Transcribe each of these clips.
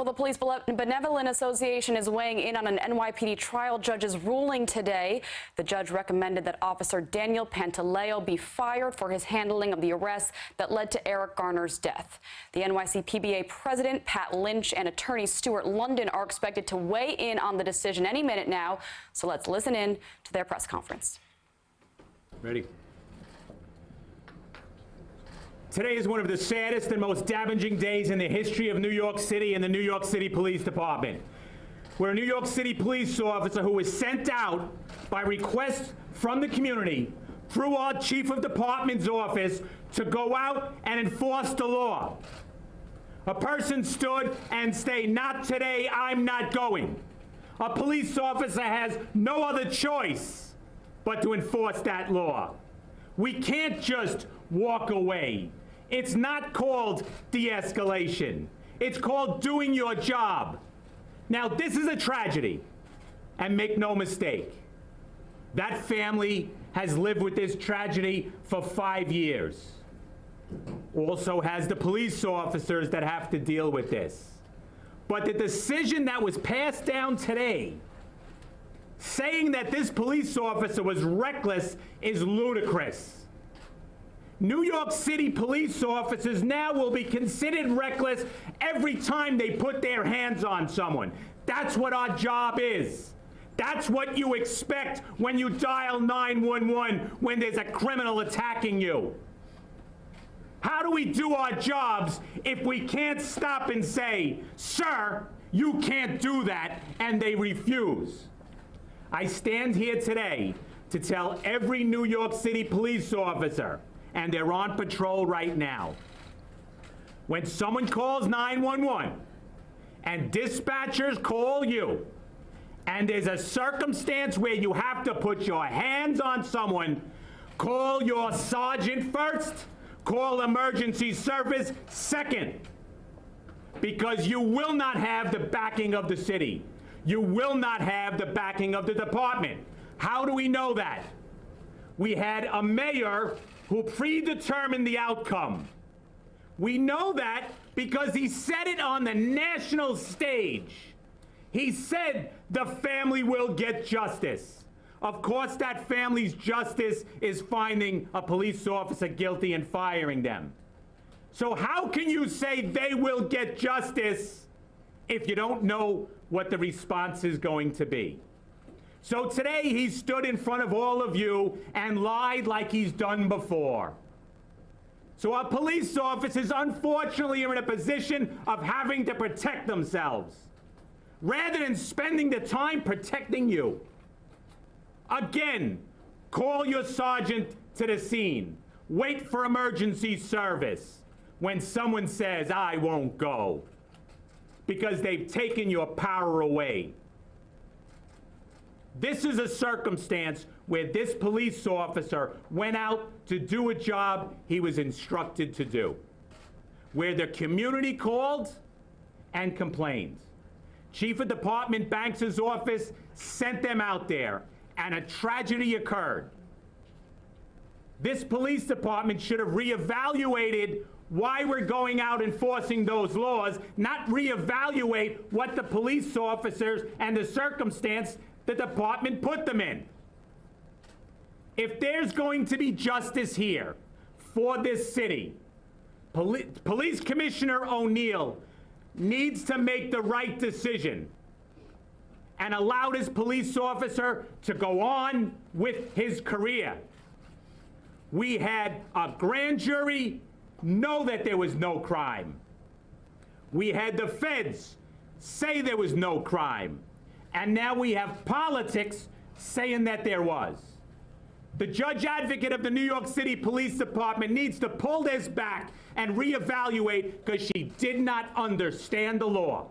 Well, the Police Benevolent Association is weighing in on an NYPD trial judge's ruling today. The judge recommended that Officer Daniel Pantaleo be fired for his handling of the arrest that led to Eric Garner's death. The NYC PBA president, Pat Lynch, and attorney Stuart London are expected to weigh in on the decision any minute now. So let's listen in to their press conference. Ready? Today is one of the saddest and most damaging days in the history of New York City and the New York City Police Department, where a New York City police officer who was sent out by request from the community through our chief of department's office to go out and enforce the law. A person stood and said, "Not today, I'm not going." A police officer has no other choice but to enforce that law. We can't just walk away. It's not called de-escalation. It's called doing your job. Now, this is a tragedy, and make no mistake, that family has lived with this tragedy for 5 years. Also has the police officers that have to deal with this. But the decision that was passed down today, saying that this police officer was reckless, is ludicrous. New York City police officers now will be considered reckless every time they put their hands on someone. That's what our job is. That's what you expect when you dial 911 when there's a criminal attacking you. How do we do our jobs if we can't stop and say, "Sir, you can't do that," and they refuse? I stand here today to tell every New York City police officer, and they're on patrol right now, when someone calls 911 and dispatchers call you, and there's a circumstance where you have to put your hands on someone, call your sergeant first, call emergency service second, because you will not have the backing of the city. You will not have the backing of the department. How do we know that? We had a mayor who predetermined the outcome. We know that because he said it on the national stage. He said the family will get justice. Of course, that family's justice is finding a police officer guilty and firing them. So how can you say they will get justice if you don't know what the response is going to be? So today he stood in front of all of you and lied like he's done before. So our police officers, unfortunately, are in a position of having to protect themselves rather than spending the time protecting you. Again, call your sergeant to the scene. Wait for emergency service when someone says, "I won't go," because they've taken your power away. This is a circumstance where this police officer went out to do a job he was instructed to do, where the community called and complained. Chief of Department Banks' office sent them out there, and a tragedy occurred. This police department should have reevaluated why we're going out enforcing those laws, not reevaluate what the police officers and the circumstance the department put them in. If there's going to be justice here for this city, Police Commissioner O'Neill needs to make the right decision and allow this police officer to go on with his career. We had a grand jury know that there was no crime. We had the feds say there was no crime. And now we have politics saying that there was. The judge advocate of the New York City Police Department needs to pull this back and reevaluate, because she did not understand the law.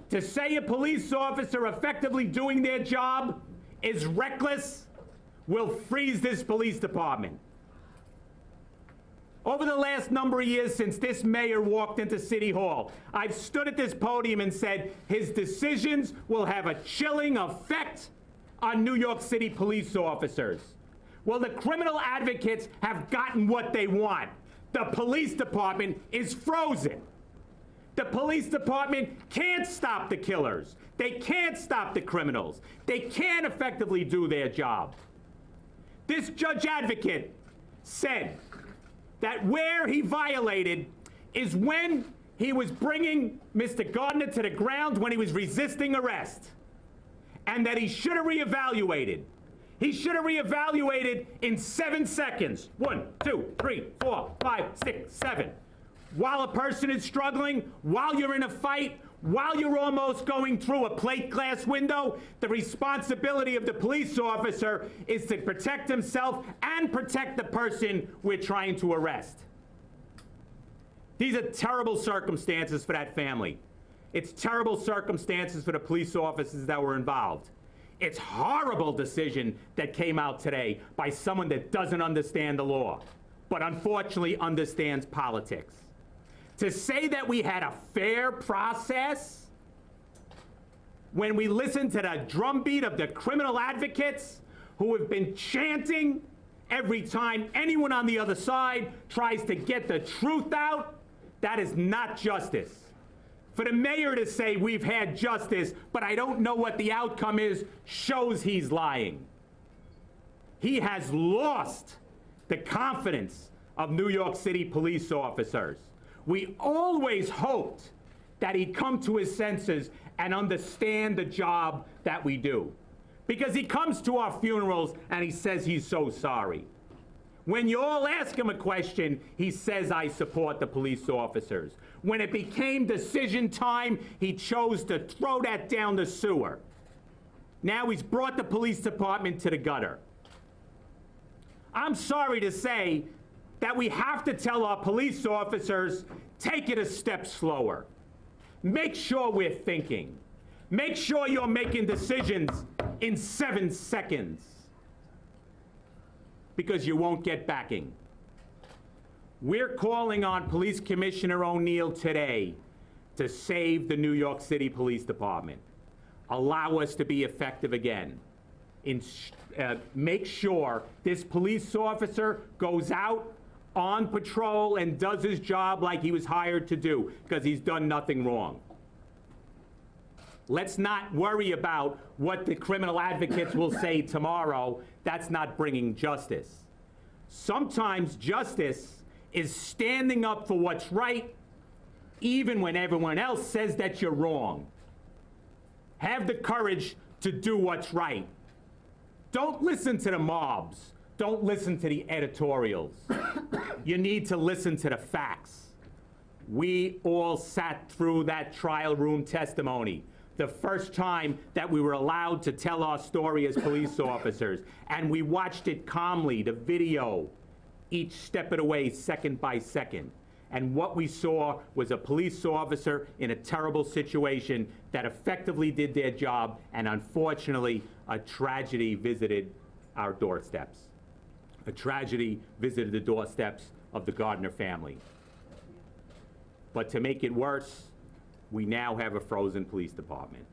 To say a police officer effectively doing their job is reckless will freeze this police department. Over the last number of years since this mayor walked into City Hall, I've stood at this podium and said his decisions will have a chilling effect on New York City police officers. Well, the criminal advocates have gotten what they want. The police department is frozen. The police department can't stop the killers. They can't stop the criminals. They can't effectively do their job. This judge advocate said that where he violated is when he was bringing Mr. Garner to the ground when he was resisting arrest, and that he should have reevaluated. He should have reevaluated in 7 seconds. 1, 2, 3, 4, 5, 6, 7. While a person is struggling, while you're in a fight, while you're almost going through a plate glass window, the responsibility of the police officer is to protect himself and protect the person we're trying to arrest. These are terrible circumstances for that family. It's terrible circumstances for the police officers that were involved. It's a horrible decision that came out today by someone that doesn't understand the law, but unfortunately understands politics. To say that we had a fair process when we listened to the drumbeat of the criminal advocates who have been chanting every time anyone on the other side tries to get the truth out, that is not justice. For the mayor to say we've had justice, but I don't know what the outcome is, shows he's lying. He has lost the confidence of New York City police officers. We always hoped that he'd come to his senses and understand the job that we do. Because he comes to our funerals and he says he's so sorry. When you all ask him a question, he says, I support the police officers. When it became decision time, he chose to throw that down the sewer. Now he's brought the police department to the gutter. I'm sorry to say that we have to tell our police officers, take it a step slower. Make sure we're thinking. Make sure you're making decisions in 7 seconds. Because you won't get backing. We're calling on Police Commissioner O'Neill today to save the New York City Police Department. Allow us to be effective again. Make sure this police officer goes out on patrol and does his job like he was hired to do, because he's done nothing wrong. Let's not worry about what the criminal advocates will say tomorrow. That's not bringing justice. Sometimes justice is standing up for what's right, even when everyone else says that you're wrong. Have the courage to do what's right. Don't listen to the mobs. Don't listen to the editorials. You need to listen to the facts. We all sat through that trial room testimony. The first time that we were allowed to tell our story as police officers, and we watched it calmly, the video, each step of the way, second by second. And what we saw was a police officer in a terrible situation that effectively did their job, and unfortunately, a tragedy visited our doorsteps. A tragedy visited the doorsteps of the Garner family. But to make it worse, we now have a frozen police department.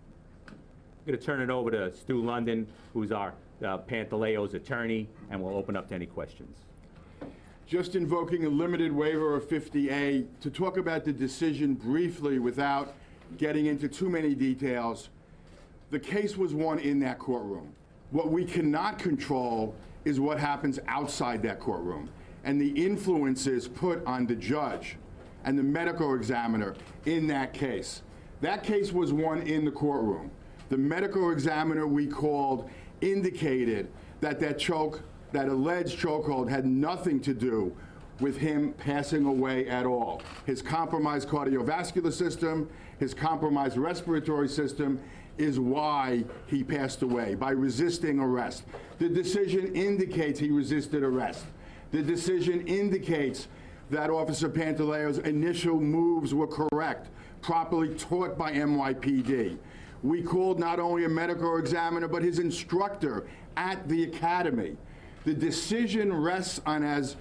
I'm going to turn it over to Stu London, who's our Pantaleo's attorney, and we'll open up to any questions. Just invoking a limited waiver of 50A to talk about the decision briefly without getting into too many details. The case was won in that courtroom. What we cannot control is what happens outside that courtroom and the influences put on the judge and the medical examiner in that case. That case was won in the courtroom. The medical examiner we called indicated that that alleged chokehold had nothing to do with him passing away at all. His compromised cardiovascular system, his compromised respiratory system is why he passed away, by resisting arrest. The decision indicates he resisted arrest. The decision indicates that Officer Pantaleo's initial moves were correct, properly taught by NYPD. We called not only a medical examiner, but his instructor at the academy. The decision rests on, as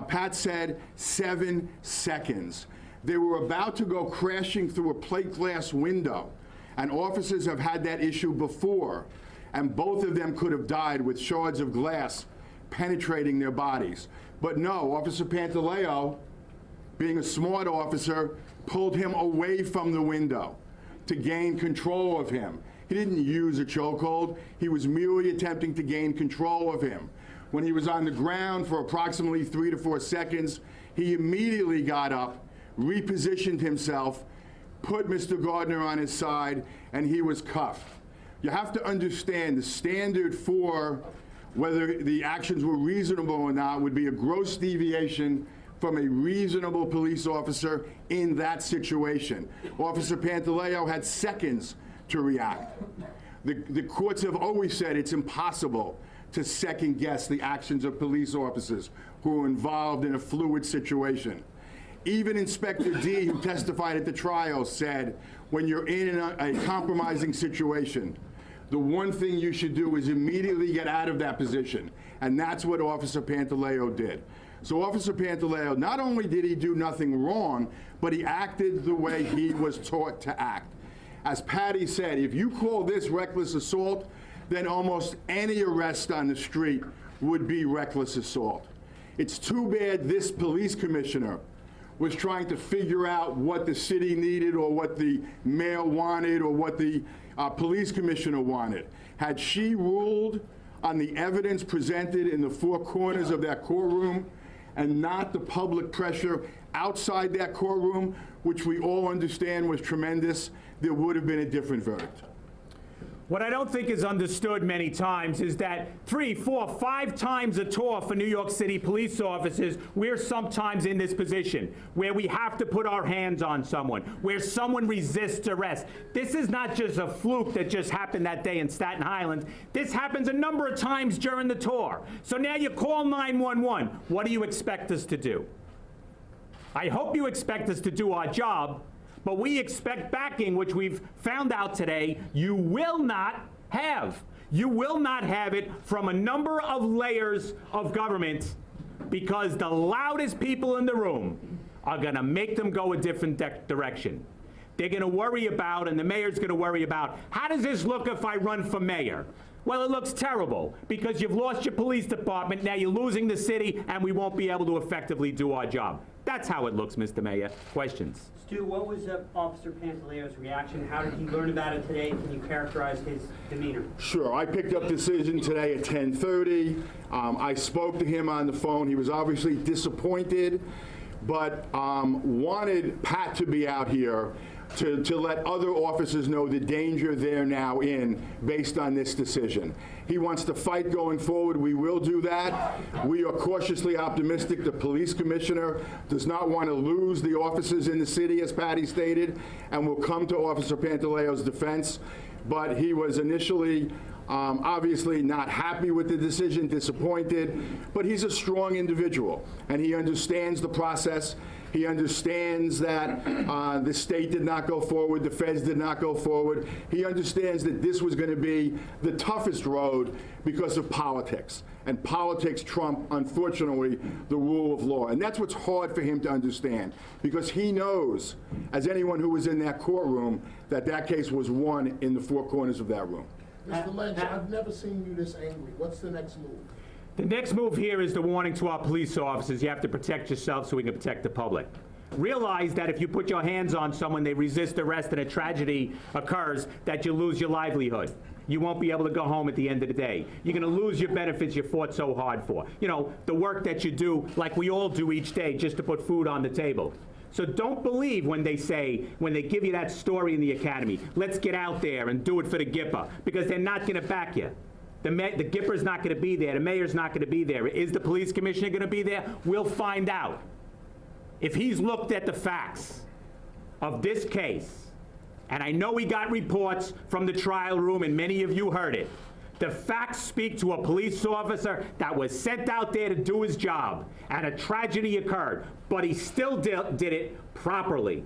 Pat said, 7 seconds. They were about to go crashing through a plate glass window, and officers have had that issue before, and both of them could have died with shards of glass penetrating their bodies. But no, Officer Pantaleo being a smart officer, pulled him away from the window to gain control of him. He didn't use a chokehold. He was merely attempting to gain control of him. When he was on the ground for approximately 3 to 4 seconds, he immediately got up, repositioned himself, put Mr. Garner on his side, and he was cuffed. You have to understand the standard for whether the actions were reasonable or not would be a gross deviation from a reasonable police officer in that situation. Officer Pantaleo had seconds to react. The courts have always said it's impossible to second guess the actions of police officers who are involved in a fluid situation. Even Inspector D, who testified at the trial, said when you're in a compromising situation, the one thing you should do is immediately get out of that position. And that's what Officer Pantaleo did. So Officer Pantaleo, not only did he do nothing wrong, but he acted the way he was taught to act. As Patty said, if you call this reckless assault, then almost any arrest on the street would be reckless assault. It's too bad this police commissioner was trying to figure out what the city needed or what the mayor wanted or what the police commissioner wanted. Had she ruled on the evidence presented in the four corners of that courtroom and not the public pressure outside that courtroom, which we all understand was tremendous, there would have been a different verdict. What I don't think is understood many times is that 3, 4, 5 times a tour for New York City police officers, we're sometimes in this position where we have to put our hands on someone, where someone resists arrest. This is not just a fluke that just happened that day in Staten Island. This happens a number of times during the tour. So now you call 911. What do you expect us to do? I hope you expect us to do our job, but we expect backing, which we've found out today, you will not have. You will not have it from a number of layers of government because the loudest people in the room are going to make them go a different direction. They're going to worry about, and the mayor's going to worry about, how does this look if I run for mayor? Well, it looks terrible because you've lost your police department, now you're losing the city, and we won't be able to effectively do our job. That's how it looks, Mr. Mayor. Questions? Stu, what was Officer Pantaleo's reaction? How did he learn about it today? Can you characterize his demeanor? Sure. I picked up decision today at 10:30. I spoke to him on the phone. He was obviously disappointed, but wanted Pat to be out here to let other officers know the danger they're now in based on this decision. He wants to fight going forward. We will do that. We are cautiously optimistic. The police commissioner does not want to lose the officers in the city, as Patty stated, and will come to Officer Pantaleo's defense. But he was initially obviously not happy with the decision, disappointed, but he's a strong individual, and he understands the process. He understands that the state did not go forward, the feds did not go forward. He understands that this was going to be the toughest road because of politics. And politics trump, unfortunately, the rule of law. And that's what's hard for him to understand, because he knows, as anyone who was in that courtroom, that that case was won in the four corners of that room. Mr. Lynch, I've never seen you this angry. What's the next move? The next move here is the warning to our police officers. You have to protect yourself so we can protect the public. Realize that if you put your hands on someone, they resist arrest, and a tragedy occurs, that you lose your livelihood. You won't be able to go home at the end of the day. You're going to lose your benefits you fought so hard for. You know, the work that you do, like we all do each day, just to put food on the table. So don't believe when they say, when they give you that story in the academy, let's get out there and do it for the Gipper, because they're not going to back you. The Gipper's not going to be there. The mayor's not going to be there. Is the police commissioner going to be there? We'll find out. If he's looked at the facts of this case, and I know we got reports from the trial room, and many of you heard it, the facts speak to a police officer that was sent out there to do his job, and a tragedy occurred, but he still did it properly.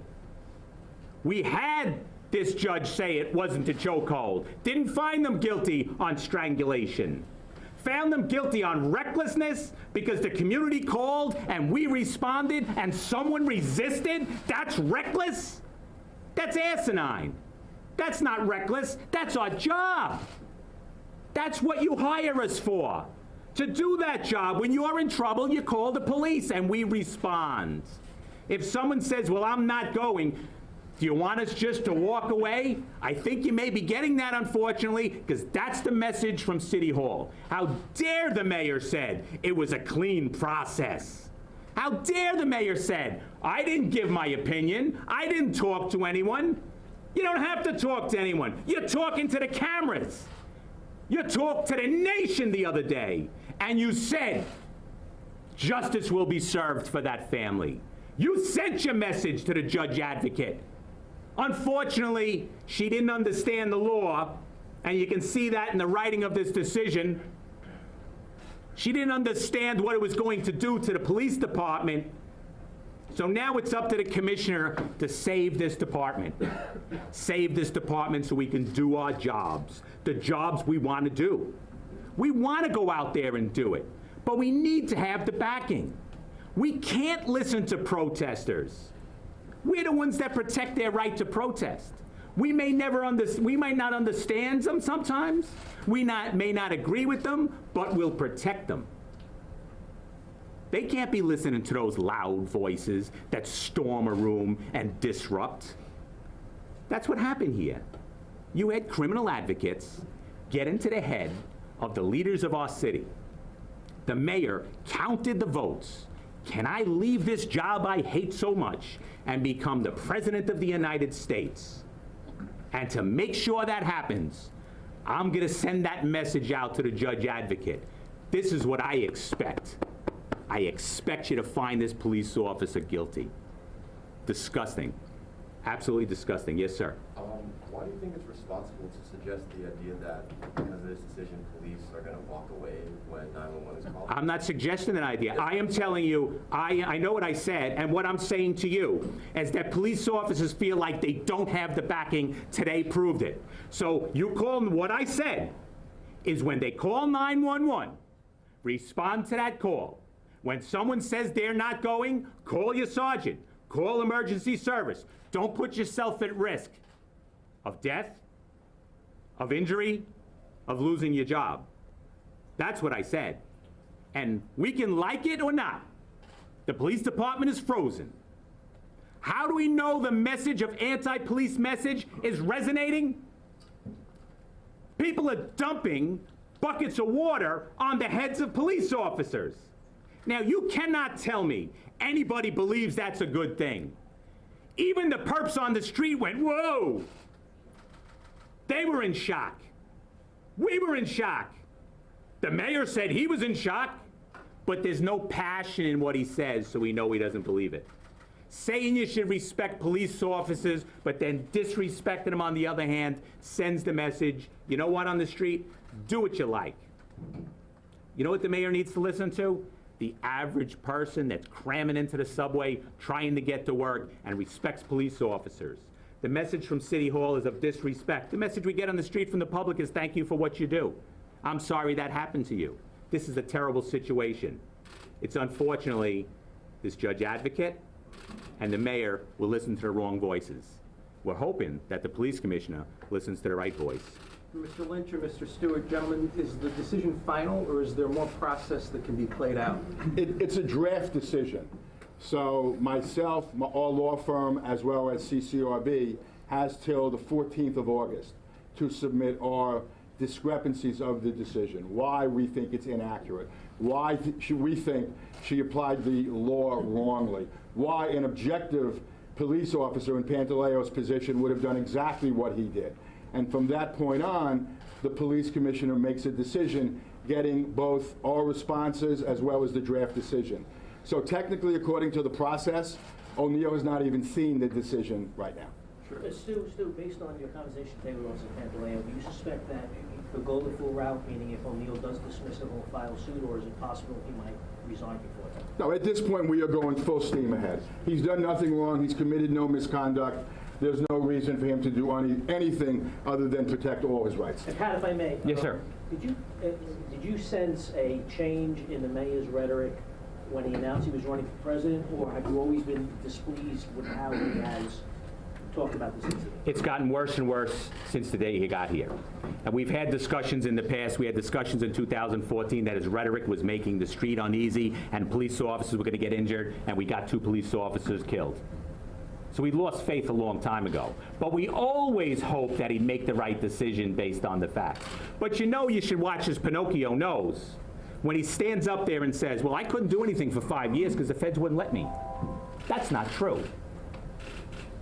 We had this judge say it wasn't a chokehold. Didn't find them guilty on strangulation. Found them guilty on recklessness because the community called and we responded and someone resisted. That's reckless? That's asinine. That's not reckless. That's our job. That's what you hire us for. To do that job, when you're in trouble, you call the police and we respond. If someone says, well, I'm not going, do you want us just to walk away? I think you may be getting that, unfortunately, because that's the message from City Hall. How dare the mayor said it was a clean process. How dare the mayor said, I didn't give my opinion. I didn't talk to anyone. You don't have to talk to anyone. You're talking to the cameras. You talked to the nation the other day, and you said, justice will be served for that family. You sent your message to the judge advocate. Unfortunately, she didn't understand the law, and you can see that in the writing of this decision. She didn't understand what it was going to do to the police department. So now it's up to the commissioner to save this department. Save this department so we can do our jobs, the jobs we want to do. We want to go out there and do it, but we need to have the backing. We can't listen to protesters. We're the ones that protect their right to protest. We may not understand them sometimes. We may not agree with them, but we'll protect them. They can't be listening to those loud voices that storm a room and disrupt. That's what happened here. You had criminal advocates get into the head of the leaders of our city. The mayor counted the votes. Can I leave this job I hate so much and become the President of the United States? And to make sure that happens, I'm going to send that message out to the judge advocate. This is what I expect. I expect you to find this police officer guilty. Disgusting. Absolutely disgusting. Yes, sir. Why do you think it's responsible to suggest the idea that because of this decision, police are going to walk away when 911 is called? I'm not suggesting an idea. I am telling you, I know what I said, and what I'm saying to you is that police officers feel like they don't have the backing. Today proved it. So you call them, what I said is when they call 911, respond to that call. When someone says they're not going, call your sergeant, call emergency service. Don't put yourself at risk of death, of injury, of losing your job. That's what I said. And we can like it or not. The police department is frozen. How do we know the message of anti-police message is resonating? People are dumping buckets of water on the heads of police officers. Now, you cannot tell me anybody believes that's a good thing. Even the perps on the street went, whoa. They were in shock. We were in shock. The mayor said he was in shock, but there's no passion in what he says, so we know he doesn't believe it. Saying you should respect police officers, but then disrespecting them on the other hand, sends the message, you know what, on the street? Do what you like. You know what the mayor needs to listen to? The average person that's cramming into the subway, trying to get to work, and respects police officers. The message from City Hall is of disrespect. The message we get on the street from the public is thank you for what you do. I'm sorry that happened to you. This is a terrible situation. It's unfortunately this judge advocate and the mayor will listen to the wrong voices. We're hoping that the police commissioner listens to the right voice. Mr. Lynch or Mr. Stewart, gentlemen, is the decision final or is there more process that can be played out? It's a draft decision. So myself, our law firm, as well as CCRB, has till the 14th of August to submit our discrepancies of the decision, why we think it's inaccurate, why we think she applied the law wrongly, why an objective police officer in Pantaleo's position would have done exactly what he did. And from that point on, the police commissioner makes a decision getting both our responses as well as the draft decision. So technically, according to the process, O'Neill has not even seen the decision right now. Sure. Stu, based on your conversation today with Officer Pantaleo, do you suspect that he could go the full route, meaning if O'Neill does dismiss it, he'll file suit, or is it possible he might resign before that? No, at this point, we are going full steam ahead. He's done nothing wrong. He's committed no misconduct. There's no reason for him to do anything other than protect all his rights. And Pat, if I may. Yes, sir. Did you sense a change in the mayor's rhetoric when he announced he was running for president, or have you always been displeased with how he has talk about this incident? It's gotten worse and worse since the day he got here. And we've had discussions in the past. We had discussions in 2014 that his rhetoric was making the street uneasy and police officers were going to get injured, and we got 2 police officers killed. So we lost faith a long time ago. But we always hoped that he'd make the right decision based on the facts. But you know you should watch his Pinocchio nose when he stands up there and says, well, I couldn't do anything for 5 years because the feds wouldn't let me. That's not true.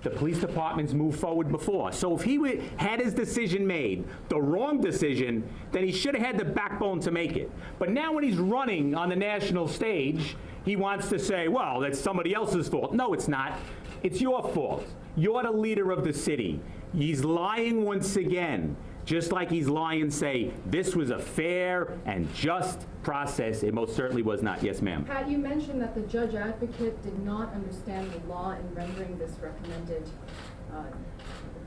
The police departments moved forward before. So if he had his decision made, the wrong decision, then he should have had the backbone to make it. But now when he's running on the national stage, he wants to say, well, that's somebody else's fault. No, it's not. It's your fault. You're the leader of the city. He's lying once again, just like he's lying, say, this was a fair and just process. It most certainly was not. Yes, ma'am. Pat, you mentioned that the judge advocate did not understand the law in rendering this recommended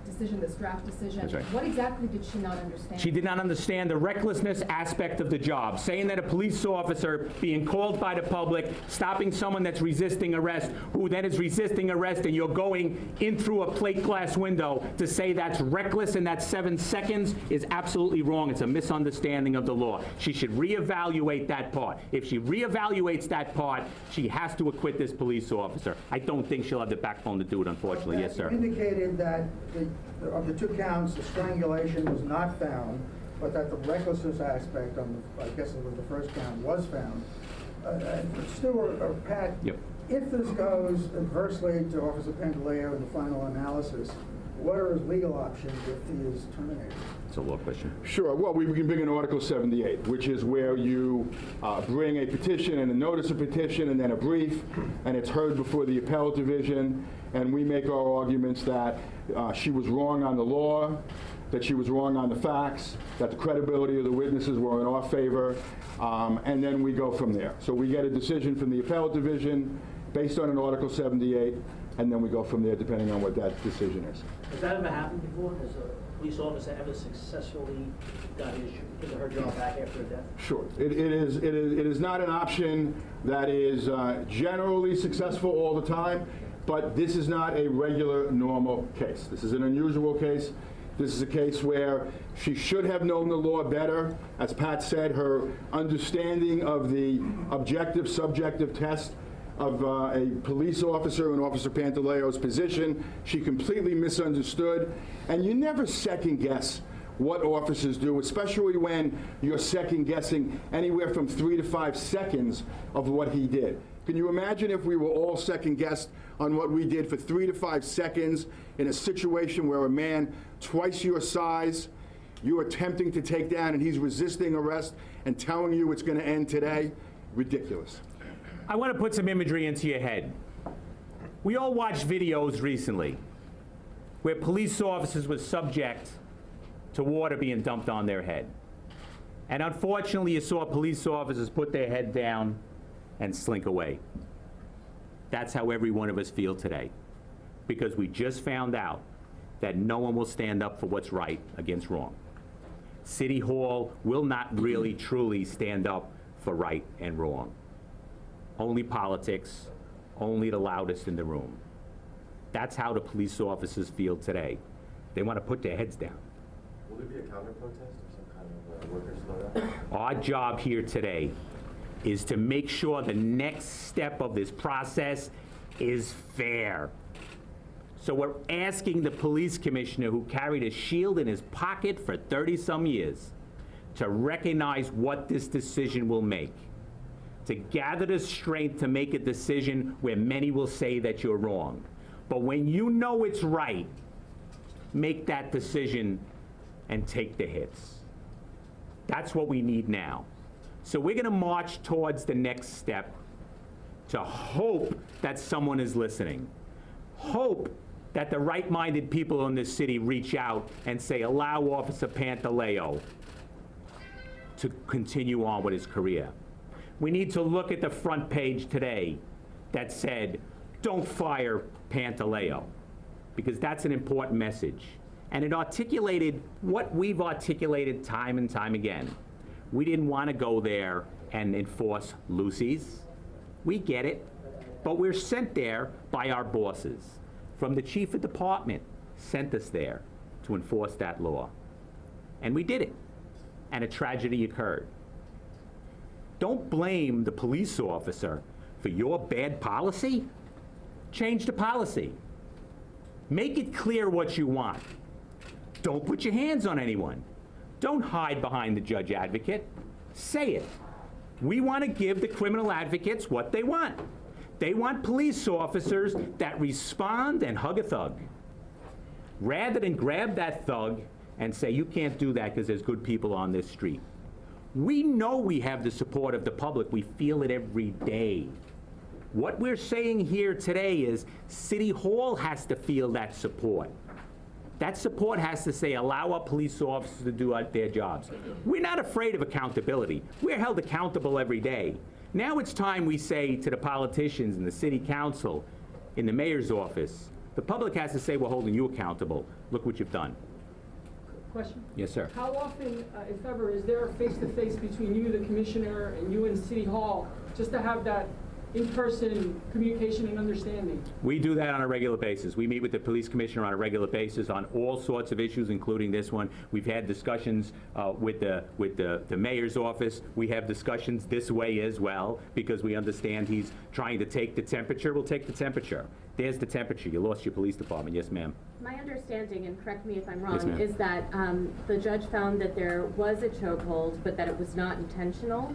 decision, this draft decision. That's right. What exactly did she not understand? She did not understand the recklessness aspect of the job, saying that a police officer being called by the public, stopping someone that's resisting arrest, who then is resisting arrest, and you're going in through a plate glass window to say that's reckless and that's 7 seconds is absolutely wrong. It's a misunderstanding of the law. She should reevaluate that part. If she reevaluates that part, she has to acquit this police officer. I don't think she'll have the backbone to do it, unfortunately. Yes, sir. You indicated that of the 2 counts, the strangulation was not found, but that the recklessness aspect on the, I guess it was the first count, was found. Stuart or Pat, Yep. if this goes adversely to Officer Pantaleo in the final analysis, what are his legal options if he is terminated? It's a law question. Sure. Well, we can bring an Article 78, which is where you bring a petition and a notice of petition and then a brief, and it's heard before the appellate division, and we make our arguments that she was wrong on the law, that she was wrong on the facts, that the credibility of the witnesses were in our favor, and then we go from there. So we get a decision from the appellate division based on an Article 78, and then we go from there depending on what that decision is. Has that ever happened before? Has a police officer ever successfully got his or her job back after a death? Sure. It is not an option that is generally successful all the time, but this is not a regular, normal case. This is an unusual case. This is a case where she should have known the law better. As Pat said, her understanding of the objective, subjective test of a police officer in Officer Pantaleo's position, she completely misunderstood. And you never second guess what officers do, especially when you're second guessing anywhere from 3 to 5 seconds of what he did. Can you imagine if we were all second guessed on what we did for 3 to 5 seconds in a situation where a man twice your size, you're attempting to take down and he's resisting arrest and telling you it's going to end today? Ridiculous. I want to put some imagery into your head. We all watched videos recently where police officers were subject to water being dumped on their head. And unfortunately, you saw police officers put their head down and slink away. That's how every one of us feel today, because we just found out that no one will stand up for what's right against wrong. City Hall will not really truly stand up for right and wrong. Only politics, only the loudest in the room. That's how the police officers feel today. They want to put their heads down. Will there be a counter protest or some kind of workers' slowdown? Our job here today is to make sure the next step of this process is fair. So we're asking the police commissioner, who carried a shield in his pocket for 30-some years, to recognize what this decision will make, to gather the strength to make a decision where many will say that you're wrong. But when you know it's right, make that decision and take the hits. That's what we need now. So we're going to march towards the next step to hope that someone is listening. Hope that the right-minded people in this city reach out and say, allow Officer Pantaleo to continue on with his career. We need to look at the front page today that said, don't fire Pantaleo, because that's an important message. And it articulated what we've articulated time and time again. We didn't want to go there and enforce loosies. We get it. But we're sent there by our bosses. from the chief of department sent us there to enforce that law. And we did it. And a tragedy occurred. Don't blame the police officer for your bad policy. Change the policy. Make it clear what you want. Don't put your hands on anyone. Don't hide behind the judge advocate. Say it. We want to give the criminal advocates what they want. They want police officers that respond and hug a thug, rather than grab that thug and say, you can't do that because there's good people on this street. We know we have the support of the public. We feel it every day. What we're saying here today is City Hall has to feel that support. That support has to say, allow our police officers to do their jobs. We're not afraid of accountability. We're held accountable every day. Now it's time we say to the politicians in the city council, in the mayor's office, the public has to say, we're holding you accountable. Look what you've done. Question? Yes, sir. How often, if ever, is there a face-to-face between you, the commissioner, and you and City Hall, just to have that in-person communication and understanding? We do that on a regular basis. We meet with the police commissioner on a regular basis on all sorts of issues, including this one. We've had discussions with the mayor's office. We have discussions this way as well, because we understand he's trying to take the temperature. We'll take the temperature. There's the temperature. You lost your police department. Yes, ma'am. My understanding, and correct me if I'm Yes, wrong, ma'am. is that the judge found that there was a chokehold, but that it was not intentional.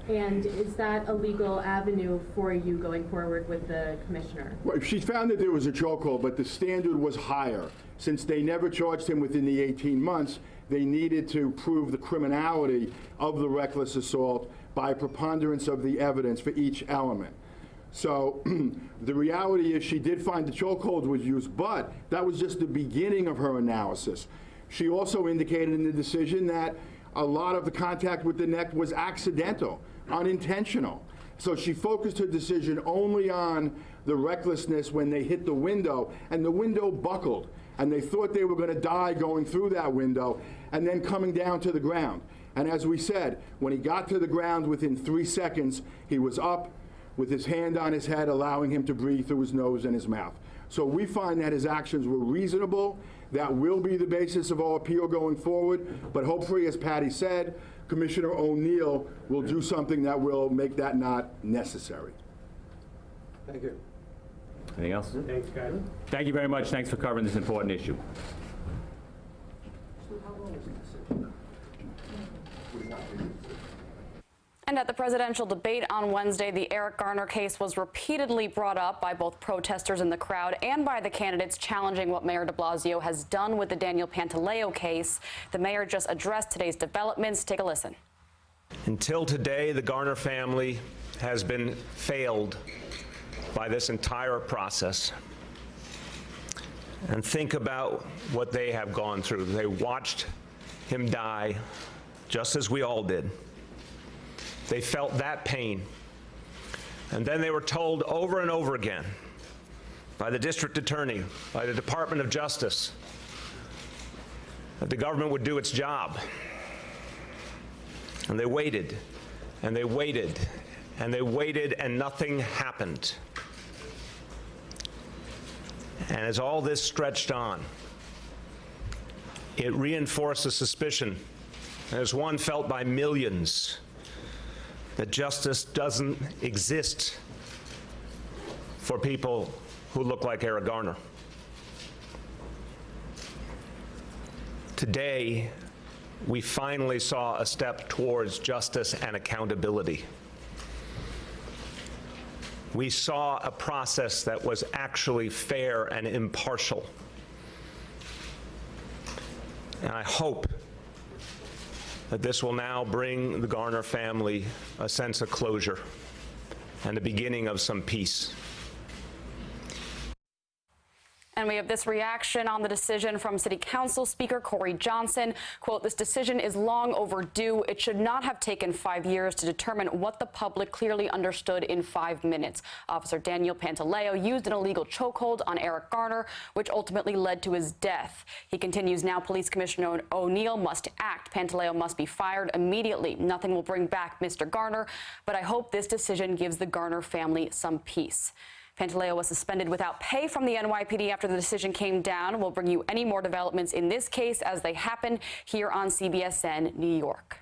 And is that a legal avenue for you going forward with the commissioner? Well, she found that there was a chokehold, but the standard was higher. Since they never charged him within the 18 months, they needed to prove the criminality of the reckless assault by preponderance of the evidence for each element. So the reality is she did find the chokehold was used, but that was just the beginning of her analysis. She also indicated in the decision that a lot of the contact with the neck was accidental, unintentional. So she focused her decision only on the recklessness when they hit the window, and the window buckled, and they thought they were going to die going through that window and then coming down to the ground. And as we said, when he got to the ground within 3 seconds, he was up with his hand on his head, allowing him to breathe through his nose and his mouth. So we find that his actions were reasonable. That will be the basis of our appeal going forward. But hopefully, as Patty said, Commissioner O'Neill will do something that will make that not necessary. Thank you. Anything else? Thanks, guys. Thank you very much. Thanks for covering this important issue. And at the presidential debate on Wednesday, the Eric Garner case was repeatedly brought up by both protesters in the crowd and by the candidates challenging what Mayor de Blasio has done with the Daniel Pantaleo case. The mayor just addressed today's developments. Take a listen. Until today, the Garner family has been failed by this entire process. And think about what they have gone through. They watched him die, just as we all did. They felt that pain. And then they were told over and over again by the district attorney, by the Department of Justice, that the government would do its job. And they waited, and they waited, and they waited, and nothing happened. And as all this stretched on, it reinforced the suspicion, as one felt by millions, that justice doesn't exist for people who look like Eric Garner. Today, we finally saw a step towards justice and accountability. We saw a process that was actually fair and impartial. And I hope that this will now bring the Garner family a sense of closure and the beginning of some peace. And we have this reaction on the decision from City Council Speaker Corey Johnson. Quote, "This decision is long overdue. It should not have taken 5 years to determine what the public clearly understood in 5 minutes. Officer Daniel Pantaleo used an illegal chokehold on Eric Garner, which ultimately led to his death." He continues, "Now Police Commissioner O'Neill must act. Pantaleo must be fired immediately. Nothing will bring back Mr. Garner, but I hope this decision gives the Garner family some peace." Pantaleo was suspended without pay from the NYPD after the decision came down. We'll bring you any more developments in this case as they happen here on CBSN New York.